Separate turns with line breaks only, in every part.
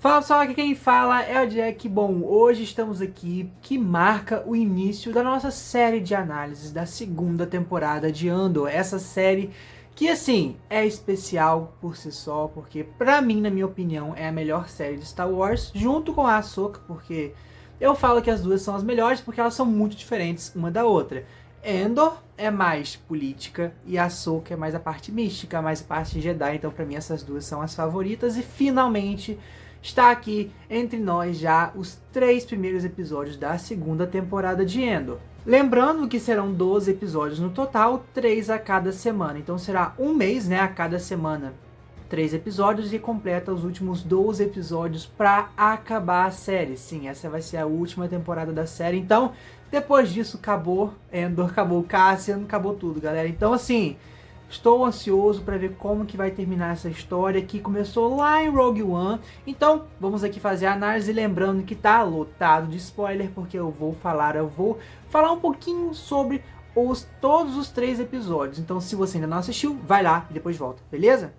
Fala pessoal, aqui quem fala é o Jack. Bom, hoje estamos aqui que marca o início da nossa série de análises da segunda temporada de Andor. Essa série que, assim, é especial por si só, porque pra mim, na minha opinião, é a melhor série de Star Wars, junto com a Ahsoka, porque eu falo que as duas são as melhores porque elas são muito diferentes uma da outra. Andor é mais política e Ahsoka é mais a parte mística, mais a parte Jedi, então pra mim essas duas são as favoritas. E finalmente está aqui entre nós já os 3 primeiros episódios da segunda temporada de Andor. Lembrando que serão 12 episódios no total, 3 a cada semana. Então será um mês, né, a cada semana 3 episódios e completa os últimos 12 episódios para acabar a série. Sim, essa vai ser a última temporada da série. Então, depois disso, acabou Andor, acabou Cassian, acabou tudo, galera. Então, assim, estou ansioso para ver como que vai terminar essa história que começou lá em Rogue One. Então, vamos aqui fazer a análise, lembrando que tá lotado de spoiler, porque eu vou falar um pouquinho sobre todos os 3 episódios. Então, se você ainda não assistiu, vai lá e depois volta, beleza?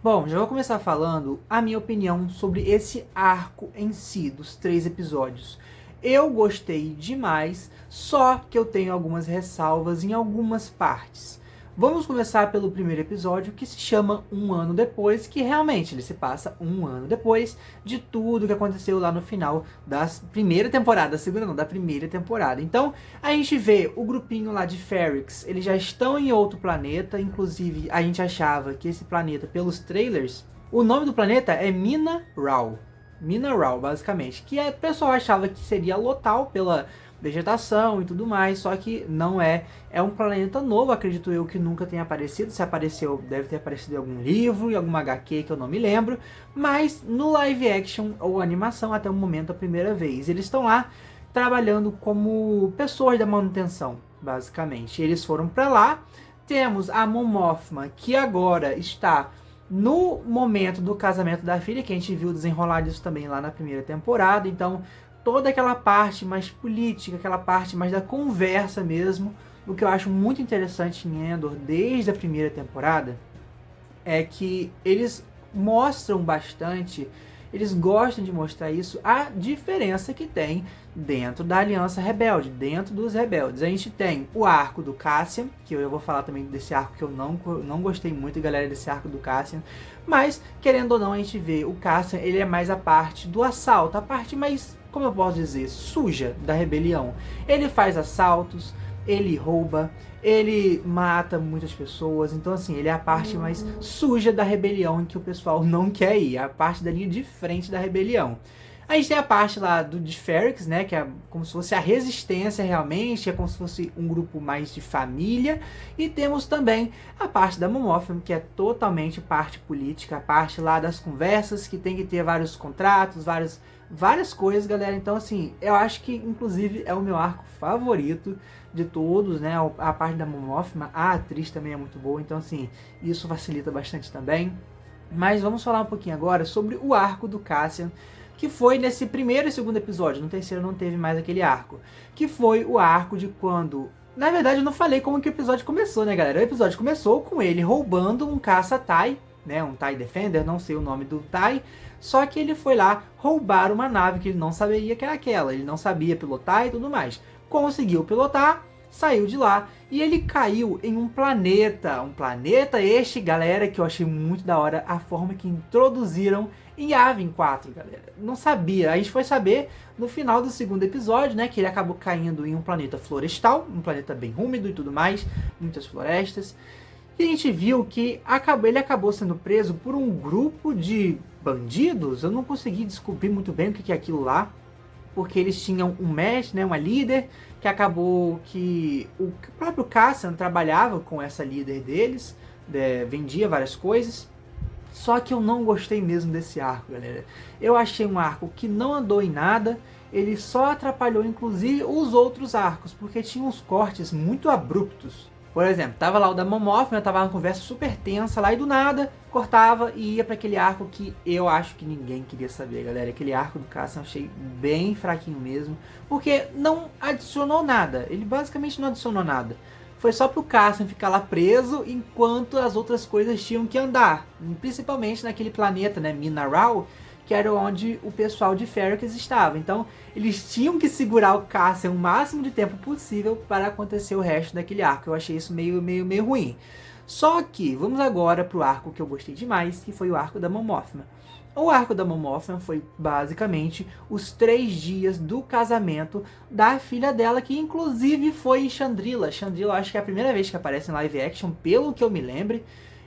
Bom, já vou começar falando a minha opinião sobre esse arco em si, dos 3 episódios. Eu gostei demais, só que eu tenho algumas ressalvas em algumas partes. Vamos começar pelo primeiro episódio, que se chama Um Ano Depois, que realmente ele se passa um ano depois de tudo que aconteceu lá no final da primeira temporada, da segunda não, da primeira temporada. Então, a gente vê o grupinho lá de Ferrix, eles já estão em outro planeta, inclusive a gente achava que esse planeta, pelos trailers, o nome do planeta é Mina-Rau. Mina-Rau, basicamente, que o pessoal achava que seria Lothal pela vegetação e tudo mais, só que não é. É um planeta novo, acredito eu, que nunca tenha aparecido. Se apareceu, deve ter aparecido em algum livro, em alguma HQ que eu não me lembro, mas no live action ou animação até o momento a primeira vez. Eles estão lá trabalhando como pessoas da manutenção, basicamente. Eles foram para lá. Temos a Mon Mothma, que agora está no momento do casamento da filha, que a gente viu desenrolar isso também lá na primeira temporada. Então, toda aquela parte mais política, aquela parte mais da conversa mesmo, o que eu acho muito interessante em Andor desde a primeira temporada é que eles mostram bastante, eles gostam de mostrar isso, a diferença que tem dentro da Aliança Rebelde, dentro dos rebeldes. A gente tem o arco do Cassian, que eu vou falar também desse arco que eu não gostei muito, galera, desse arco do Cassian, mas, querendo ou não, a gente vê o Cassian, ele é mais a parte do assalto, a parte mais, como eu posso dizer, suja da rebelião. Ele faz assaltos, ele rouba, ele mata muitas pessoas, então assim, ele é a parte mais suja da rebelião em que o pessoal não quer ir, a parte da linha de frente da rebelião. A gente tem a parte lá de Ferrix, né, que é como se fosse a resistência realmente, é como se fosse um grupo mais de família, e temos também a parte da Mon Mothma, que é totalmente parte política, a parte lá das conversas, que tem que ter vários contratos, várias coisas, galera. Então assim, eu acho que inclusive é o meu arco favorito de todos, né, a parte da Mon Mothma, a atriz também é muito boa, então assim, isso facilita bastante também. Mas vamos falar um pouquinho agora sobre o arco do Cassian, que foi nesse primeiro e segundo episódio. No terceiro não teve mais aquele arco, que foi o arco de quando... Na verdade eu não falei como que o episódio começou, né, galera? O episódio começou com ele roubando um caça-TIE, né, um TIE Defender, não sei o nome do TIE, só que ele foi lá roubar uma nave que ele não sabia que era aquela, ele não sabia pilotar e tudo mais. Conseguiu pilotar, saiu de lá e ele caiu em um planeta este, galera, que eu achei muito da hora a forma que introduziram em Yavin 4, galera. Não sabia, a gente foi saber no final do segundo episódio, né, que ele acabou caindo em um planeta florestal, um planeta bem úmido e tudo mais, muitas florestas. E a gente viu que ele acabou sendo preso por um grupo de bandidos. Eu não consegui descobrir muito bem o que é aquilo lá, porque eles tinham um mestre, né, uma líder, que acabou que o próprio Cassian trabalhava com essa líder deles, vendia várias coisas. Só que eu não gostei mesmo desse arco, galera. Eu achei um arco que não andou em nada, ele só atrapalhou inclusive os outros arcos, porque tinha uns cortes muito abruptos. Por exemplo, tava lá o da Mon Mothma, tava uma conversa super tensa lá e do nada cortava e ia para aquele arco que eu acho que ninguém queria saber, galera. Aquele arco do Cassian eu achei bem fraquinho mesmo, porque não adicionou nada. Ele basicamente não adicionou nada. Foi só pro Cassian ficar lá preso enquanto as outras coisas tinham que andar. Principalmente naquele planeta, né, Mina-Rau, que era onde o pessoal de Ferrix estava. Então, eles tinham que segurar o Cassian o máximo de tempo possível para acontecer o resto daquele arco. Eu achei isso meio ruim. Só que, vamos agora pro arco que eu gostei demais, que foi o arco da Mon Mothma. O arco da Mon Mothma foi basicamente os 3 dias do casamento da filha dela, que inclusive foi em Chandrila. Chandrila, acho que é a primeira vez que aparece em live action, pelo que eu me lembre.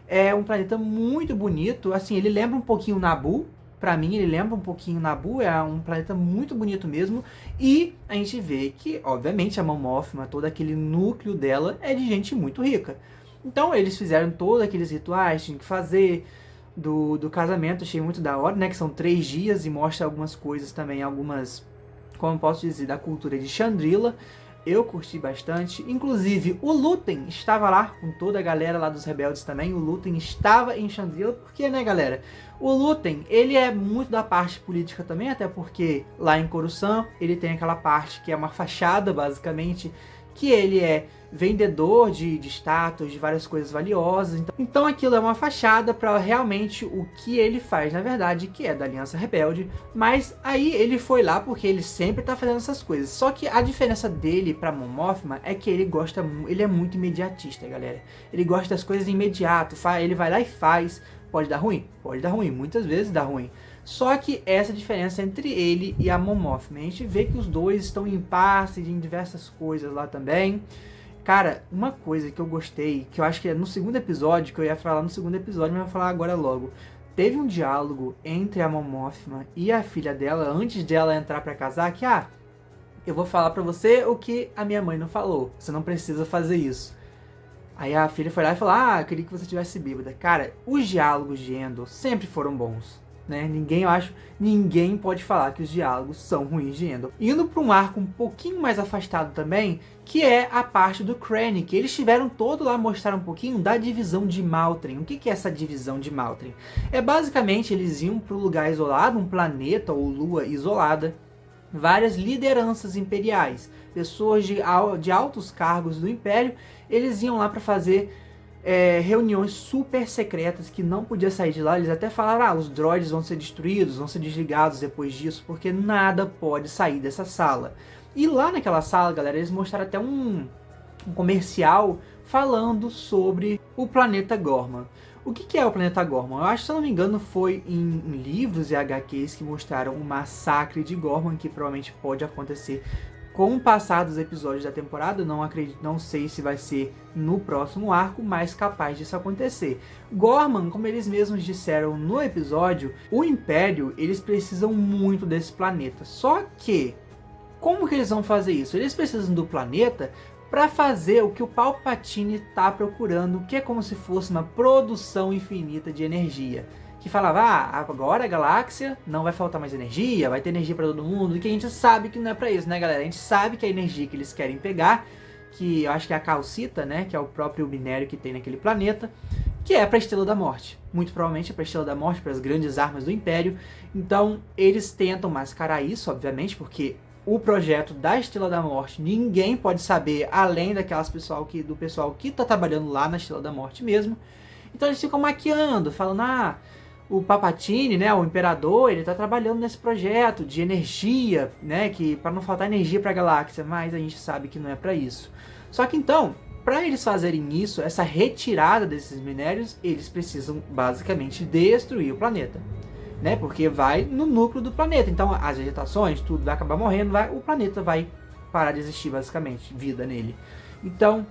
É um planeta muito bonito, assim, ele lembra um pouquinho Naboo. Pra mim, ele lembra um pouquinho Naboo, é um planeta muito bonito mesmo. E a gente vê que, obviamente, a Mon Mothma, todo aquele núcleo dela é de gente muito rica. Então, eles fizeram todos aqueles rituais, tinham que fazer do casamento, achei muito da hora, né? Que são 3 dias e mostra algumas coisas também, algumas, como eu posso dizer, da cultura de Chandrila. Eu curti bastante. Inclusive, o Lúthien estava lá com toda a galera lá dos rebeldes também. O Lúthien estava em Chandrila, porque, né, galera? O Lúthien, ele é muito da parte política também, até porque lá em Coruscant, ele tem aquela parte que é uma fachada, basicamente, que ele é vendedor de estátuas, de várias coisas valiosas. Então aquilo é uma fachada para realmente o que ele faz, na verdade, que é da Aliança Rebelde. Mas aí ele foi lá porque ele sempre tá fazendo essas coisas. Só que a diferença dele para Mon Mothma é que ele é muito imediatista, galera. Ele gosta das coisas imediato, ele vai lá e faz. Pode dar ruim? Pode dar ruim, muitas vezes dá ruim. Só que essa diferença entre ele e a Mon Mothma, a gente vê que os dois estão em impasse em diversas coisas lá também. Cara, uma coisa que eu gostei, que eu acho que é no segundo episódio, que eu ia falar no segundo episódio, mas vou falar agora logo. Teve um diálogo entre a Mon Mothma e a filha dela, antes dela entrar pra casar, que, eu vou falar pra você o que a minha mãe não falou. Você não precisa fazer isso. Aí a filha foi lá e falou, eu queria que você tivesse bêbada. Cara, os diálogos de Endor sempre foram bons. Né? Ninguém pode falar que os diálogos são ruins de Endor. Indo para um arco um pouquinho mais afastado também, que é a parte do Krennic. Eles tiveram todo lá mostrar um pouquinho da divisão de Maltren. O que é essa divisão de Maltren? É basicamente eles iam para um lugar isolado, um planeta ou lua isolada, várias lideranças imperiais, pessoas de altos cargos do Império, eles iam lá para fazer reuniões super secretas que não podia sair de lá. Eles até falaram, os droids vão ser destruídos, vão ser desligados depois disso, porque nada pode sair dessa sala. E lá naquela sala, galera, eles mostraram até um comercial falando sobre o planeta Gorman. O que é o planeta Gorman? Eu acho, se eu não me engano, foi em livros e HQs que mostraram o massacre de Gorman, que provavelmente pode acontecer com o passar dos episódios da temporada. Não sei se vai ser no próximo arco, mas capaz disso acontecer. Gorman, como eles mesmos disseram no episódio, o Império, eles precisam muito desse planeta. Só que, como que eles vão fazer isso? Eles precisam do planeta para fazer o que o Palpatine está procurando, que é como se fosse uma produção infinita de energia. Que falava, agora a galáxia não vai faltar mais energia, vai ter energia para todo mundo, e que a gente sabe que não é para isso, né, galera? A gente sabe que a energia que eles querem pegar, que eu acho que é a calcita, né, que é o próprio minério que tem naquele planeta, que é para a Estrela da Morte. Muito provavelmente é para a Estrela da Morte, para as grandes armas do Império. Então, eles tentam mascarar isso, obviamente, porque o projeto da Estrela da Morte ninguém pode saber, além do pessoal que está trabalhando lá na Estrela da Morte mesmo. Então, eles ficam maquiando, falando, o Palpatine, né, o Imperador, ele tá trabalhando nesse projeto de energia, né, que para não faltar energia para a galáxia, mas a gente sabe que não é para isso. Só que então, para eles fazerem isso, essa retirada desses minérios, eles precisam basicamente destruir o planeta, né, porque vai no núcleo do planeta. Então, as vegetações, tudo vai acabar morrendo, o planeta vai parar de existir, basicamente, vida nele. Então,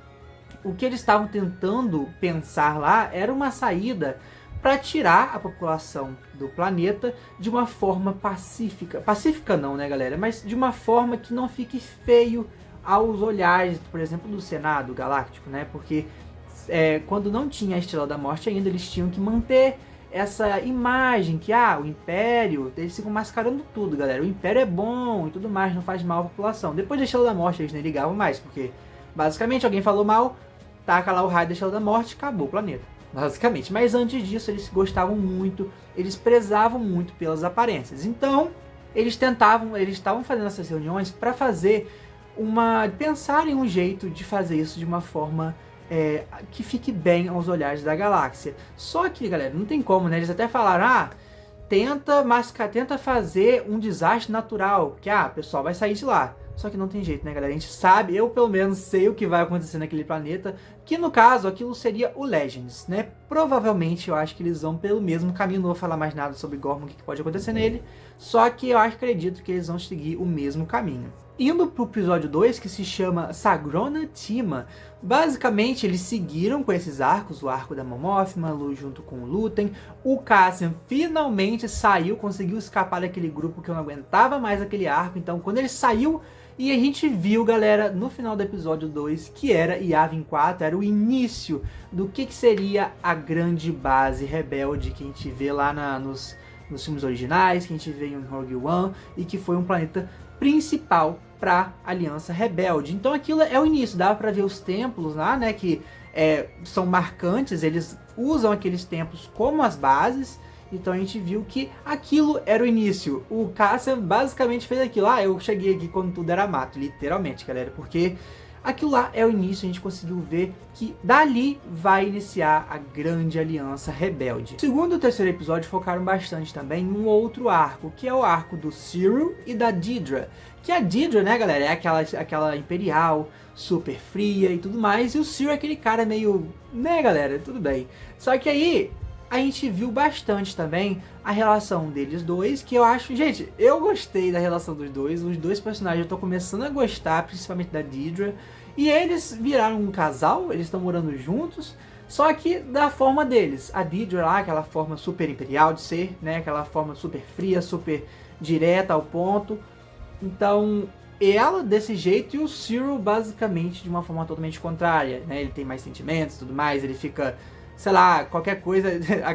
o que eles estavam tentando pensar lá era uma saída para tirar a população do planeta de uma forma pacífica. Pacífica não, né, galera? Mas de uma forma que não fique feio aos olhares, por exemplo, do Senado Galáctico, né? Porque quando não tinha a Estrela da Morte ainda, eles tinham que manter essa imagem que, o Império, eles ficam mascarando tudo, galera. O Império é bom e tudo mais, não faz mal à população. Depois da Estrela da Morte, eles nem ligavam mais, porque basicamente alguém falou mal, taca lá o raio da Estrela da Morte, acabou o planeta. Basicamente, mas antes disso eles gostavam muito, eles prezavam muito pelas aparências. Então, eles estavam fazendo essas reuniões para pensar em um jeito de fazer isso de uma forma que fique bem aos olhares da galáxia. Só que, galera, não tem como, né? Eles até falaram, tenta fazer um desastre natural, que o pessoal vai sair de lá. Só que não tem jeito, né, galera? A gente sabe, eu pelo menos sei o que vai acontecer naquele planeta, que no caso, aquilo seria o Legends, né? Provavelmente eu acho que eles vão pelo mesmo caminho, não vou falar mais nada sobre Gorman, o que pode acontecer nele, só que eu acredito que eles vão seguir o mesmo caminho. Indo pro episódio 2, que se chama Sagrona Tima, basicamente eles seguiram com esses arcos, o arco da Mon Mothma, junto com o Lúthien, o Cassian finalmente saiu, conseguiu escapar daquele grupo que eu não aguentava mais aquele arco, então quando ele saiu, e a gente viu, galera, no final do episódio 2, que era Yavin 4, era o início do que seria a grande base rebelde que a gente vê lá nos filmes originais, que a gente vê em Rogue One, e que foi um planeta principal para a Aliança Rebelde. Então aquilo é o início, dá para ver os templos lá, né, que são marcantes, eles usam aqueles templos como as bases. Então a gente viu que aquilo era o início. O Cassian basicamente fez aquilo. Eu cheguei aqui quando tudo era mato, literalmente, galera, porque aquilo lá é o início, a gente conseguiu ver que dali vai iniciar a grande aliança rebelde. O segundo e o terceiro episódio focaram bastante também em um outro arco, que é o arco do Syril e da Dedra. Que a Dedra, né, galera, é aquela imperial, super fria e tudo mais, e o Syril é aquele cara meio, né, galera, tudo bem. Só que aí a gente viu bastante também a relação deles dois, que eu acho... Gente, eu gostei da relação dos dois. Os dois personagens eu tô começando a gostar, principalmente da Dedra. E eles viraram um casal, eles estão morando juntos, só que da forma deles. A Dedra lá, aquela forma super imperial de ser, né? Aquela forma super fria, super direta ao ponto. Então, ela desse jeito, e o Syril basicamente de uma forma totalmente contrária, né? Ele tem mais sentimentos e tudo mais, ele fica... sei lá, qualquer coisa.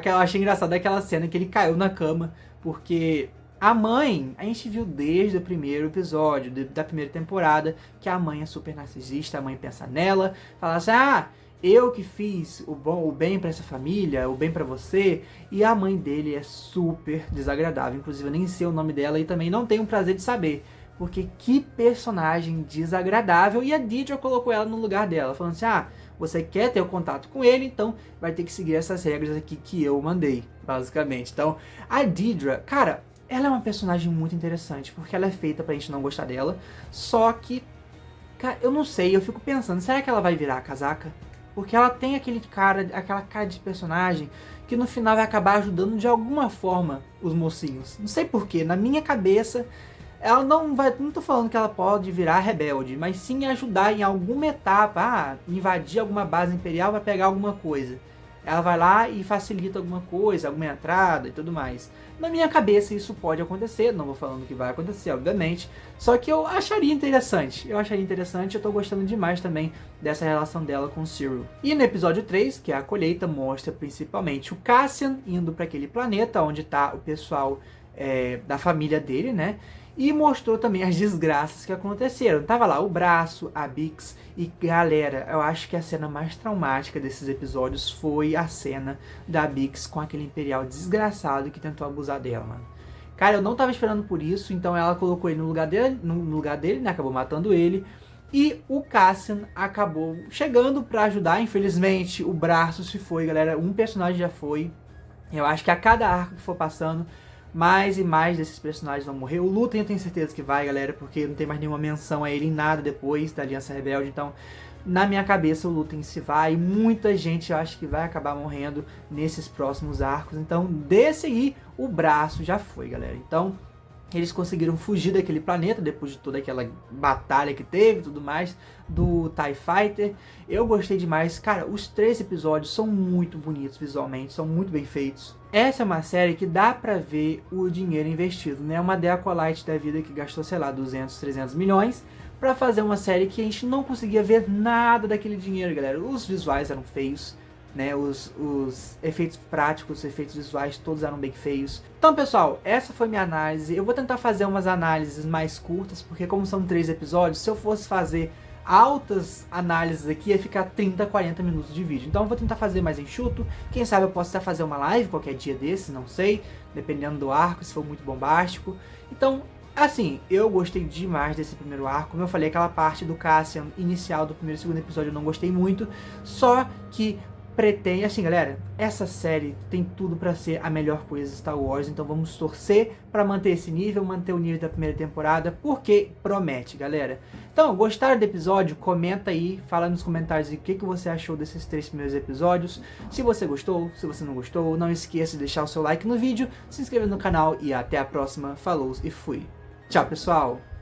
Eu achei engraçado aquela cena que ele caiu na cama, porque a mãe, a gente viu desde o primeiro episódio, da primeira temporada, que a mãe é super narcisista, a mãe pensa nela, fala assim, eu que fiz o bem pra essa família, o bem pra você, e a mãe dele é super desagradável, inclusive eu nem sei o nome dela e também não tenho o prazer de saber, porque que personagem desagradável, e a Dedra colocou ela no lugar dela, falando assim, você quer ter o contato com ele, então vai ter que seguir essas regras aqui que eu mandei, basicamente. Então, a Dedra, cara, ela é uma personagem muito interessante, porque ela é feita pra gente não gostar dela, só que, cara, eu não sei, eu fico pensando, será que ela vai virar a casaca? Porque ela tem aquela cara de personagem que no final vai acabar ajudando de alguma forma os mocinhos. Não sei porquê, na minha cabeça... ela não tô falando que ela pode virar rebelde, mas sim ajudar em alguma etapa, invadir alguma base imperial para pegar alguma coisa. Ela vai lá e facilita alguma coisa, alguma entrada e tudo mais. Na minha cabeça isso pode acontecer, não vou falando que vai acontecer, obviamente, só que eu acharia interessante, eu tô gostando demais também dessa relação dela com o Syril. E no episódio 3, que é a colheita, mostra principalmente o Cassian indo para aquele planeta onde tá o pessoal da família dele, né? E mostrou também as desgraças que aconteceram. Tava lá o Braço, a Bix e galera, eu acho que a cena mais traumática desses episódios foi a cena da Bix com aquele imperial desgraçado que tentou abusar dela, mano. Cara, eu não tava esperando por isso, então ela colocou ele no lugar dele, né? Acabou matando ele. E o Cassian acabou chegando pra ajudar. Infelizmente, o Braço se foi, galera. Um personagem já foi. Eu acho que a cada arco que for passando, mais e mais desses personagens vão morrer. O Lúthien eu tenho certeza que vai, galera, porque não tem mais nenhuma menção a ele em nada depois da Aliança Rebelde. Então, na minha cabeça, o Lúthien se vai. Muita gente eu acho que vai acabar morrendo nesses próximos arcos. Então, desse aí, o Braço já foi, galera. Então, eles conseguiram fugir daquele planeta depois de toda aquela batalha que teve e tudo mais, do TIE Fighter. Eu gostei demais. Cara, os 3 episódios são muito bonitos visualmente, são muito bem feitos. Essa é uma série que dá pra ver o dinheiro investido, né? Uma The Acolyte da vida que gastou, sei lá, 200, 300 milhões pra fazer uma série que a gente não conseguia ver nada daquele dinheiro, galera. Os visuais eram feios, né, os efeitos práticos, os efeitos visuais, todos eram bem feios. Então, pessoal, essa foi minha análise. Eu vou tentar fazer umas análises mais curtas, porque como são 3 episódios, se eu fosse fazer altas análises aqui, ia ficar 30, 40 minutos de vídeo. Então eu vou tentar fazer mais enxuto. Quem sabe eu posso até fazer uma live qualquer dia desses, não sei, dependendo do arco, se for muito bombástico. Então, assim, eu gostei demais desse primeiro arco. Como eu falei, aquela parte do Cassian inicial do primeiro e segundo episódio eu não gostei muito, só que pretende, assim galera, essa série tem tudo pra ser a melhor coisa de Star Wars, então vamos torcer pra manter esse nível, manter o nível da primeira temporada, porque promete, galera. Então, gostaram do episódio? Comenta aí, fala nos comentários o que você achou desses 3 primeiros episódios, se você gostou, se você não gostou, não esqueça de deixar o seu like no vídeo, se inscrever no canal e até a próxima, falou e fui. Tchau pessoal!